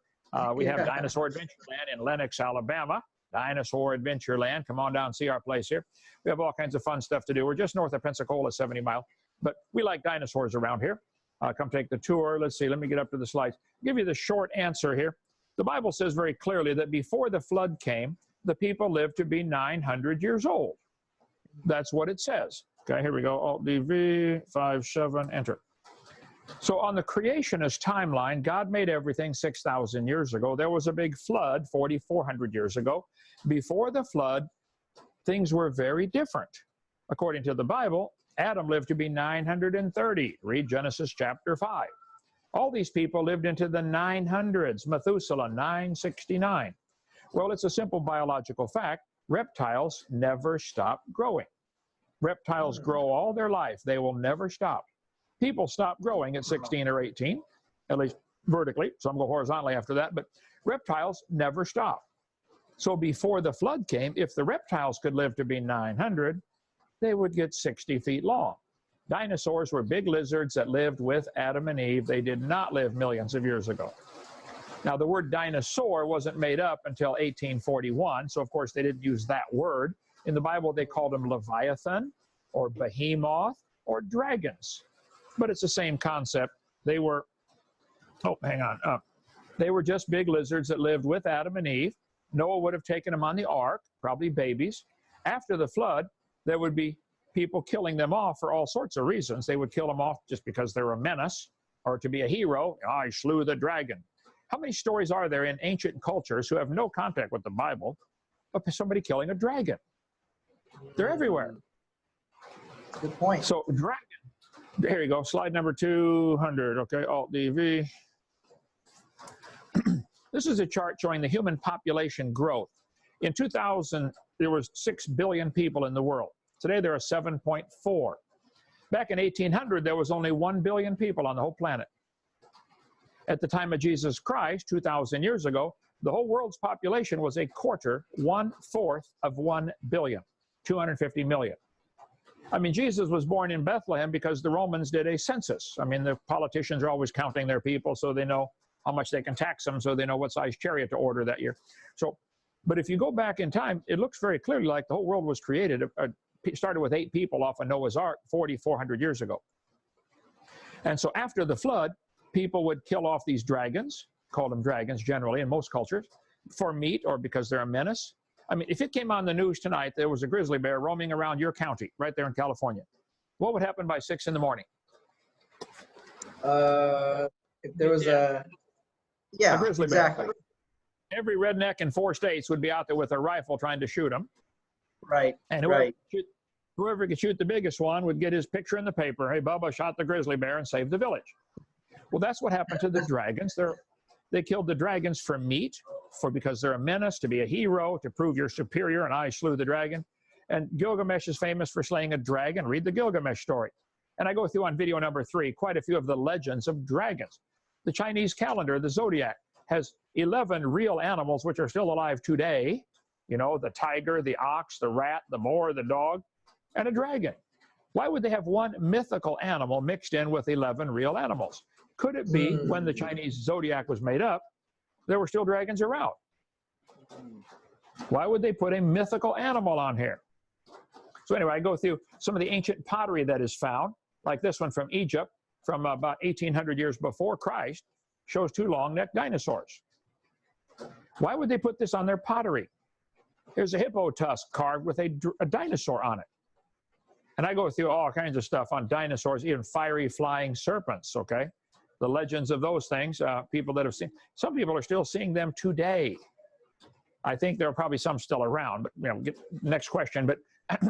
We have Dinosaur Adventureland in Lenox, Alabama. Dinosaur Adventureland. Come on down and see our place here. We have all kinds of fun stuff to do. We're just north of Pensacola, 70 miles. But we like dinosaurs around here. Come take the tour. Let's see. Let me get up to the slides. I'll give you the short answer here. The Bible says very clearly that before the flood came, the people lived to be 900 years old. That's what it says. Okay, here we go. Alt-D-V, 5-7, enter. So on the creationist timeline, God made everything 6,000 years ago. There was a big flood 4,400 years ago. Before the flood, things were very different. According to the Bible, Adam lived to be 930. Read Genesis chapter 5. All these people lived into the 900s. Methuselah, 969. Well, it's a simple biological fact. Reptiles never stop growing. Reptiles grow all their life. They will never stop. People stop growing at 16 or 18, at least vertically. Some go horizontally after that, but reptiles never stop. So before the flood came, if the reptiles could live to be 900, they would get 60 feet long. Dinosaurs were big lizards that lived with Adam and Eve. They did not live millions of years ago. Now, the word dinosaur wasn't made up until 1841, so of course they didn't use that word. In the Bible, they called them Leviathan or Behemoth or dragons. But it's the same concept. They were, they were just big lizards that lived with Adam and Eve. Noah would have taken them on the ark, probably babies. After the flood, there would be people killing them off for all sorts of reasons. They would kill them off just because they're a menace or to be a hero. I slew the dragon. How many stories are there in ancient cultures who have no contact with the Bible of somebody killing a dragon? They're everywhere. Good point. So dragon. Here you go, slide number 200, okay, Alt-D-V. This is a chart showing the human population growth. In 2000, there was 6 billion people in the world. Today, there are 7.4. Back in 1800, there was only 1 billion people on the whole planet. At the time of Jesus Christ, 2,000 years ago, the whole world's population was 1/4 of 1 billion, 250 million. I mean, Jesus was born in Bethlehem because the Romans did a census. I mean, the politicians are always counting their people so they know how much they can tax them, so they know what size chariot to order that year. So, but if you go back in time, it looks very clearly like the whole world was created, started with 8 people off of Noah's Ark 4,400 years ago. And so after the flood, people would kill off these dragons, call them dragons generally in most cultures, for meat or because they're a menace. I mean, if it came on the news tonight, there was a grizzly bear roaming around your county, right there in California, what would happen by 6 in the morning? If there was A grizzly exactly. bear. Every redneck in 4 states would be out there with a rifle trying to shoot them. Right. And whoever could shoot the biggest one would get his picture in the paper. Hey, Bubba shot the grizzly bear and saved the village. Well, that's what happened to the dragons. They killed the dragons for meat, because they're a menace, to be a hero, to prove you're superior, and I slew the dragon. And Gilgamesh is famous for slaying a dragon. Read the Gilgamesh story. And I go through on video number 3 quite a few of the legends of dragons. The Chinese calendar, the zodiac, has 11 real animals which are still alive today. You know, the tiger, the ox, the rat, the moor, the dog, and a dragon. Why would they have one mythical animal mixed in with 11 real animals? Could it be when the Chinese zodiac was made up, there were still dragons around? Why would they put a mythical animal on here? So anyway, I go through some of the ancient pottery that is found, like this one from Egypt, from about 1800 years before Christ, shows 2 long-necked dinosaurs. Why would they put this on their pottery? Here's a hippo tusk carved with a dinosaur on it. And I go through all kinds of stuff on dinosaurs, even fiery flying serpents, okay? The legends of those things, people that have seen, some people are still seeing them today. I think there are probably some still around, but next question. But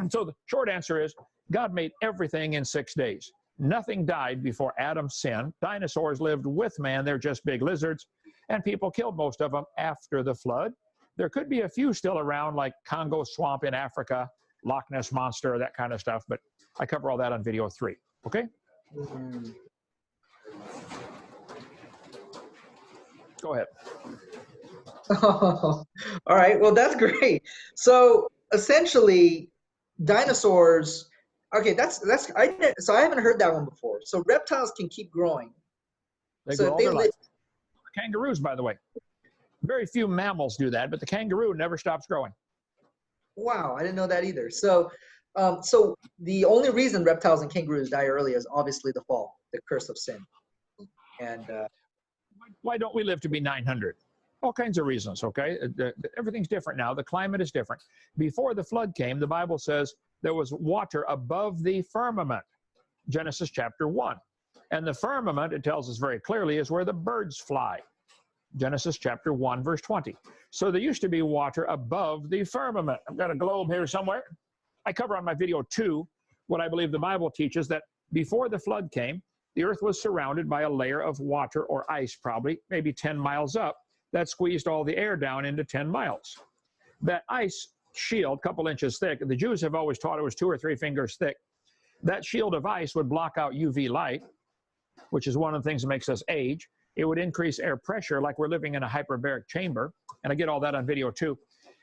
so the short answer is, God made everything in 6 days. Nothing died before Adam sinned. Dinosaurs lived with man. They're just big lizards. And people killed most of them after the flood. There could be a few still around, like Congo swamp in Africa, Loch Ness monster, that kind of stuff. But I cover all that on video 3. Okay? Go ahead. Oh, all right. Well, that's great. So essentially, dinosaurs. Okay, so I haven't heard that one before. So reptiles can keep growing. They grow all their life. Kangaroos, by the way. Very few mammals do that, but the kangaroo never stops growing. Wow, I didn't know that either. So, so the only reason reptiles and kangaroos die early is obviously the fall, the curse of sin. And why don't we live to be 900? All kinds of reasons, okay? Everything's different now. The climate is different. Before the flood came, the Bible says there was water above the firmament, Genesis chapter 1. And the firmament, it tells us very clearly, is where the birds fly, Genesis chapter 1, verse 20. So there used to be water above the firmament. I've got a globe here somewhere. I cover on my video 2 what I believe the Bible teaches, that before the flood came, the earth was surrounded by a layer of water or ice, probably maybe 10 miles up, that squeezed all the air down into 10 miles. That ice shield, a couple inches thick, the Jews have always taught it was 2 or 3 fingers thick. That shield of ice would block out UV light, which is one of the things that makes us age. It would increase air pressure, like we're living in a hyperbaric chamber, and I get all that on video 2.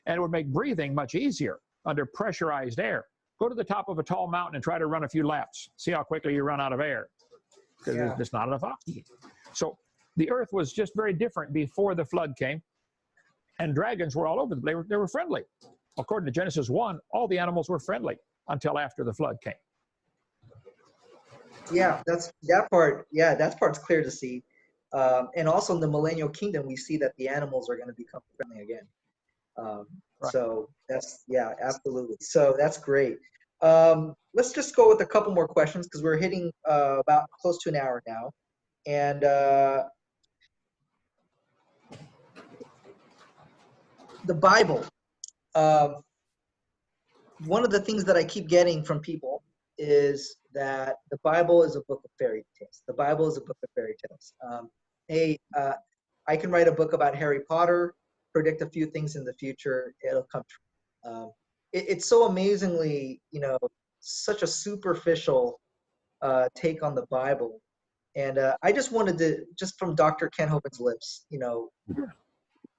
And it would make breathing much easier under pressurized air. Go to the top of a tall mountain and try to run a few laps. See how quickly you run out of air, because there's just not enough oxygen. So the earth was just very different before the flood came, and dragons were all over. They were friendly. According to Genesis 1, all the animals were friendly until after the flood came. Yeah, that part's clear to see. And also in the millennial kingdom, we see that the animals are going to become friendly again. Right. So absolutely. So that's great. Let's just go with a couple more questions, because we're hitting about close to an hour now. And the Bible. One of the things that I keep getting from people is that the Bible is a book of fairy tales. The Bible is a book of fairy tales. I can write a book about Harry Potter, predict a few things in the future, it'll come true. It's so amazingly, such a superficial take on the Bible. And I just wanted to, just from Dr. Ken Hovind's lips,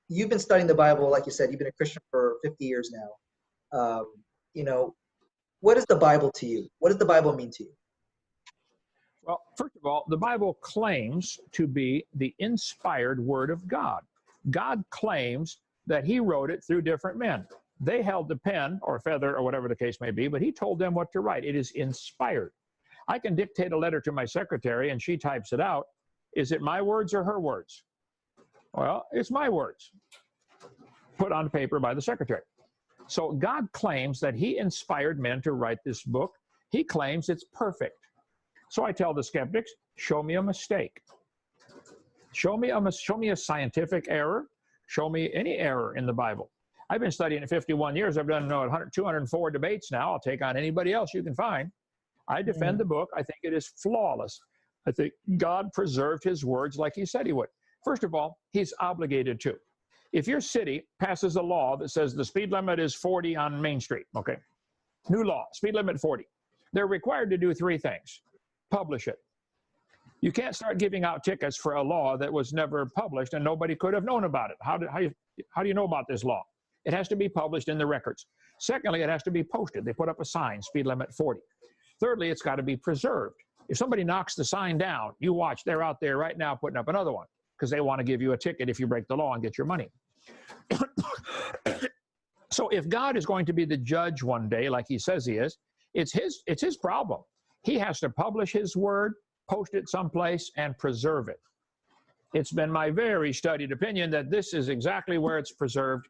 you've been studying the Bible, like you said, you've been a Christian for 50 years now. What is the Bible to you? What does the Bible mean to you? Well, first of all, the Bible claims to be the inspired Word of God. God claims that He wrote it through different men. They held the pen or feather or whatever the case may be, but He told them what to write. It is inspired. I can dictate a letter to my secretary and she types it out. Is it my words or her words? Well, it's my words, put on paper by the secretary. So God claims that He inspired men to write this book. He claims it's perfect. So I tell the skeptics, show me a mistake. Show me a scientific error. Show me any error in the Bible. I've been studying it 51 years. I've done 204 debates now. I'll take on anybody else you can find. I defend the book. I think it is flawless. I think God preserved his words like he said he would. First of all, he's obligated to. If your city passes a law that says the speed limit is 40 on Main Street, okay, new law, speed limit 40, they're required to do three things. Publish it. You can't start giving out tickets for a law that was never published and nobody could have known about it. How do you know about this law? It has to be published in the records. Secondly, it has to be posted. They put up a sign, speed limit 40. Thirdly, it's got to be preserved. If somebody knocks the sign down, you watch, they're out there right now putting up another one because they want to give you a ticket if you break the law and get your money. So if God is going to be the judge one day, like he says he is, it's his problem. He has to publish his word, post it someplace, and preserve it. It's been my very studied opinion that this is exactly where it's preserved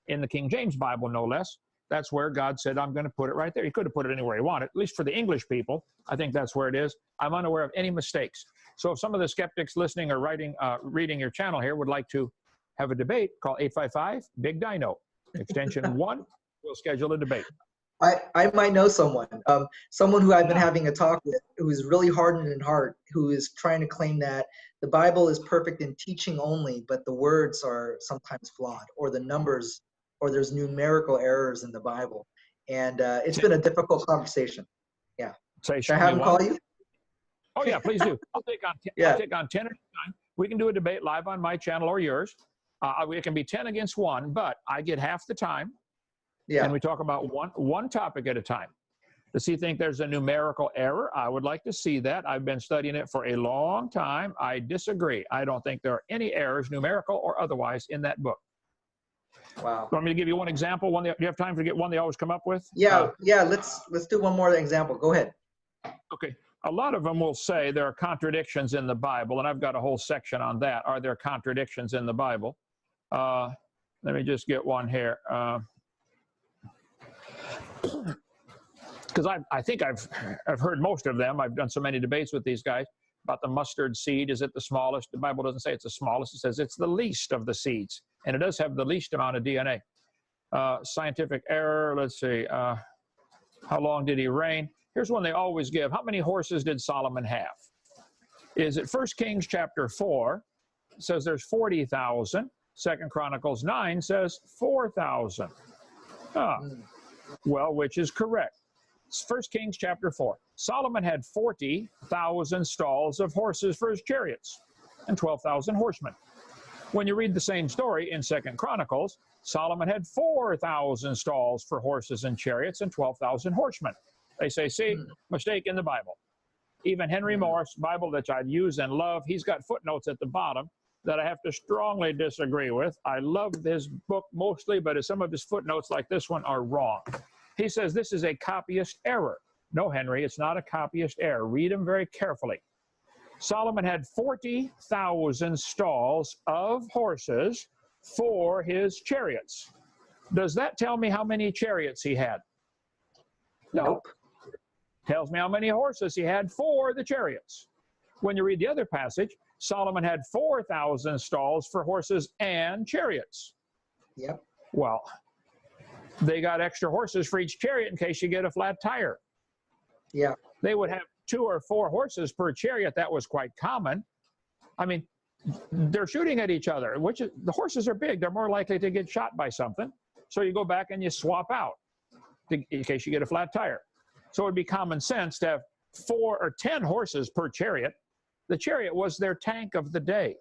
in the King James Bible, no less. That's where God said, I'm going to put it right there. He could have put it anywhere he wanted, at least for the English people. I think that's where it is. I'm unaware of any mistakes. So if some of the skeptics listening or reading your channel here would like to have a debate, call 855-BIG-DINO. Extension 1, we'll schedule a debate. I might know someone, someone who I've been having a talk with, who is really hardened in heart, who is trying to claim that the Bible is perfect in teaching only, but the words are sometimes flawed, or the numbers, or there's numerical errors in the Bible. And it's been a difficult conversation. Yeah. Should I have him call you? Oh, yeah, please do. I'll take on 10, I'll take on 10 at a time. We can do a debate live on my channel or yours. It can be 10 against 1, but I get half the time. Yeah. And we talk about one topic at a time. Does he think there's a numerical error? I would like to see that. I've been studying it for a long time. I disagree. I don't think there are any errors, numerical or otherwise, in that book. Wow. Want me to give you one example? Do you have time to get one they always come up with? Yeah, let's do one more example. Go ahead. Okay. A lot of them will say there are contradictions in the Bible, and I've got a whole section on that. Are there contradictions in the Bible? Let me just get one here. Because I think I've heard most of them. I've done so many debates with these guys about the mustard seed. Is it the smallest? The Bible doesn't say it's the smallest. It says it's the least of the seeds. And it does have the least amount of DNA. Scientific error, let's see. How long did he reign? Here's one they always give. How many horses did Solomon have? Is it 1 Kings chapter 4? It says there's 40,000. 2 Chronicles 9 says 4,000. Well, which is correct? It's 1 Kings chapter 4. Solomon had 40,000 stalls of horses for his chariots and 12,000 horsemen. When you read the same story in 2 Chronicles, Solomon had 4,000 stalls for horses and chariots and 12,000 horsemen. They say, see, mistake in the Bible. Even Henry Morris, Bible that I use and love, he's got footnotes at the bottom that I have to strongly disagree with. I love his book mostly, but some of his footnotes like this one are wrong. He says this is a copyist error. No, Henry, it's not a copyist error. Read them very carefully. Solomon had 40,000 stalls of horses for his chariots. Does that tell me how many chariots he had? No. Nope. Tells me how many horses he had for the chariots. When you read the other passage, Solomon had 4,000 stalls for horses and chariots. Yep. Well, they got extra horses for each chariot in case you get a flat tire. Yeah. They would have 2 or 4 horses per chariot. That was quite common. I mean, they're shooting at each other, the horses are big. They're more likely to get shot by something. So you go back and you swap out in case you get a flat tire. So it would be common sense to have 4 or 10 horses per chariot. The chariot was their tank of the day.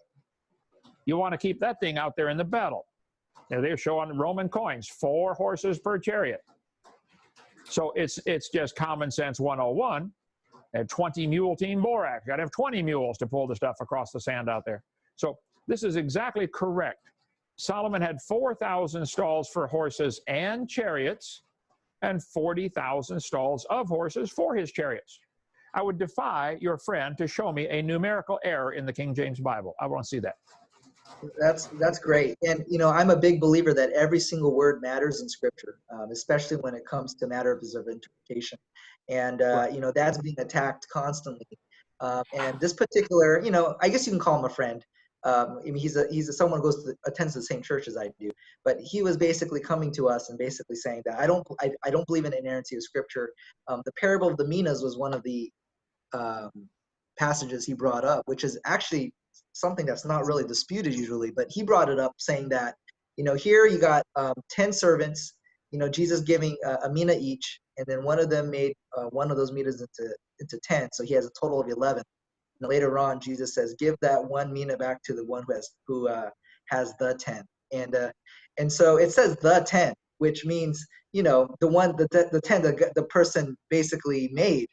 You want to keep that thing out there in the battle. Now they're showing Roman coins, 4 horses per chariot. So it's just common sense 101. And 20 mule team borax. You got to have 20 mules to pull the stuff across the sand out there. So this is exactly correct. Solomon had 4,000 stalls for horses and chariots and 40,000 stalls of horses for his chariots. I would defy your friend to show me a numerical error in the King James Bible. I want to see that. That's great. And, you know, I'm a big believer that every single word matters in Scripture, especially when it comes to matters of interpretation. And, you know, that's being attacked constantly. And this particular, you know, I guess you can call him a friend. I mean, he's someone who attends the same church as I do, but he was basically coming to us and basically saying that I don't believe in inerrancy of Scripture. The parable of the minas was one of the passages he brought up, which is actually something that's not really disputed usually, but he brought it up saying that, here you got 10 servants, Jesus giving a mina each, and then one of them made one of those minas into 10, so he has a total of 11. And later on, Jesus says, "Give that one mina back to the one who has the 10." And so it says the 10, which means the 10 the person basically made.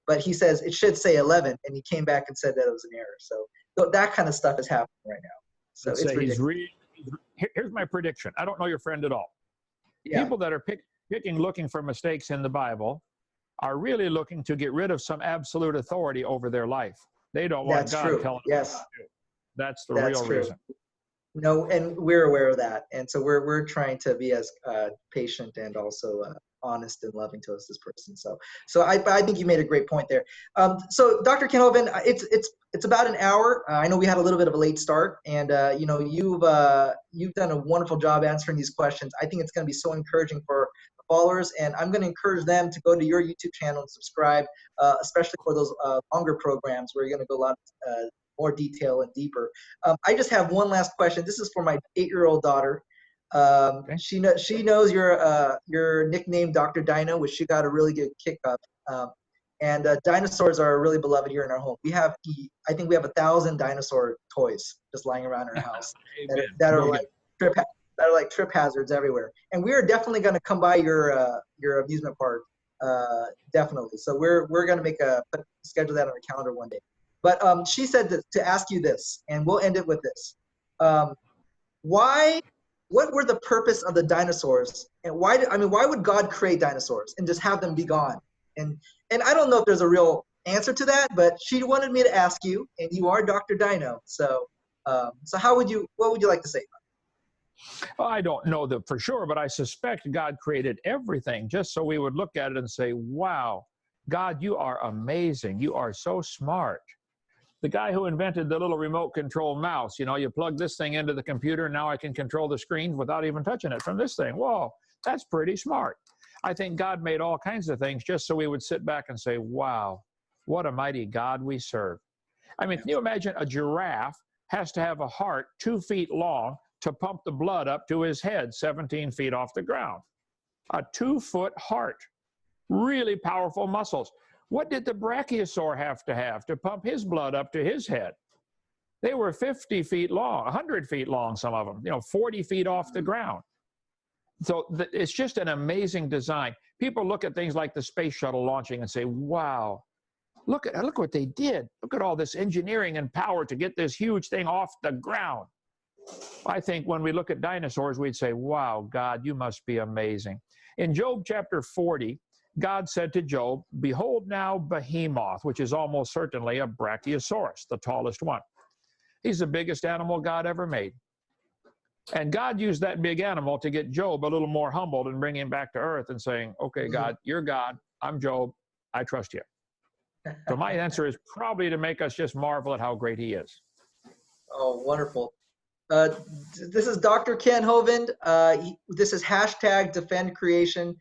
But he says it should say 11, and he came back and said that it was an error. So that kind of stuff is happening right now. So it's ridiculous. Here's my prediction. I don't know your friend at all. Yeah. People that are looking for mistakes in the Bible are really looking to get rid of some absolute authority over their life. They don't want God telling them what to do. That's the real reason. No, and we're aware of that, and so we're trying to be as patient and also honest and loving to this person. So I think you made a great point there. So Dr. Ken Hovind, it's about an hour. I know we had a little bit of a late start, and you've done a wonderful job answering these questions. I think it's going to be so encouraging for followers, and I'm going to encourage them to go to your YouTube channel and subscribe, especially for those longer programs where you're going to go a lot more detail and deeper. I just have one last question. This is for my 8-year-old daughter. Okay. She knows your nickname, Dr. Dino, which she got a really good kick up. And dinosaurs are really beloved here in our home. I think we have 1,000 dinosaur toys just lying around our house that are like trip hazards everywhere. And we are definitely going to come by your amusement park, definitely. So we're going to schedule that on our calendar one day. But she said to ask you this, and we'll end it with this. What were the purpose of the dinosaurs, and why would God create dinosaurs and just have them be gone? And I don't know if there's a real answer to that, but she wanted me to ask you, and you are Dr. Dino. So what would you like to say? Well, I don't know that for sure, but I suspect God created everything just so we would look at it and say, wow, God, you are amazing. You are so smart. The guy who invented the little remote control mouse, you plug this thing into the computer, and now I can control the screen without even touching it from this thing. Whoa, that's pretty smart. I think God made all kinds of things just so we would sit back and say, wow, what a mighty God we serve. I mean, can you imagine a giraffe has to have a heart 2 feet long to pump the blood up to his head 17 feet off the ground? A 2-foot heart. Really powerful muscles. What did the brachiosaur have to pump his blood up to his head? They were 50 feet long, 100 feet long, some of them, 40 feet off the ground. So it's just an amazing design. People look at things like the space shuttle launching and say, wow, look what they did. Look at all this engineering and power to get this huge thing off the ground. I think when we look at dinosaurs, we'd say, wow, God, you must be amazing. In Job chapter 40, God said to Job, behold now Behemoth, which is almost certainly a brachiosaurus, the tallest one. He's the biggest animal God ever made. And God used that big animal to get Job a little more humbled and bring him back to earth and saying, okay, God, you're God, I'm Job, I trust you. So my answer is probably to make us just marvel at how great he is. Oh, wonderful. This is Dr. Ken Hovind. This is #DefendCreation.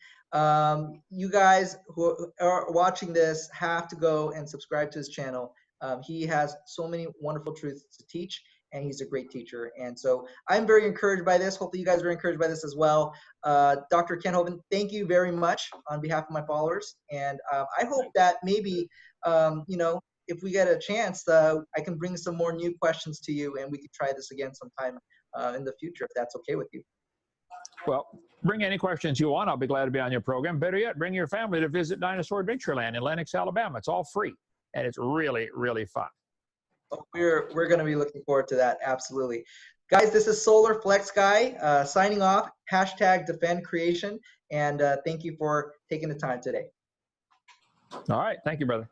You guys who are watching this have to go and subscribe to his channel. He has so many wonderful truths to teach, and he's a great teacher. And so I'm very encouraged by this. Hopefully you guys are encouraged by this as well. Dr. Ken Hovind, thank you very much on behalf of my followers. And I hope that maybe, if we get a chance, I can bring some more new questions to you, and we can try this again sometime in the future, if that's okay with you. Well, bring any questions you want. I'll be glad to be on your program. Better yet, bring your family to visit Dinosaur Adventureland in Lenox, Alabama. It's all free, and it's really, really fun. We're going to be looking forward to that. Absolutely. Guys, this is SolarFlexGuy signing off, #DefendCreation, and thank you for taking the time today. All right. Thank you, brother.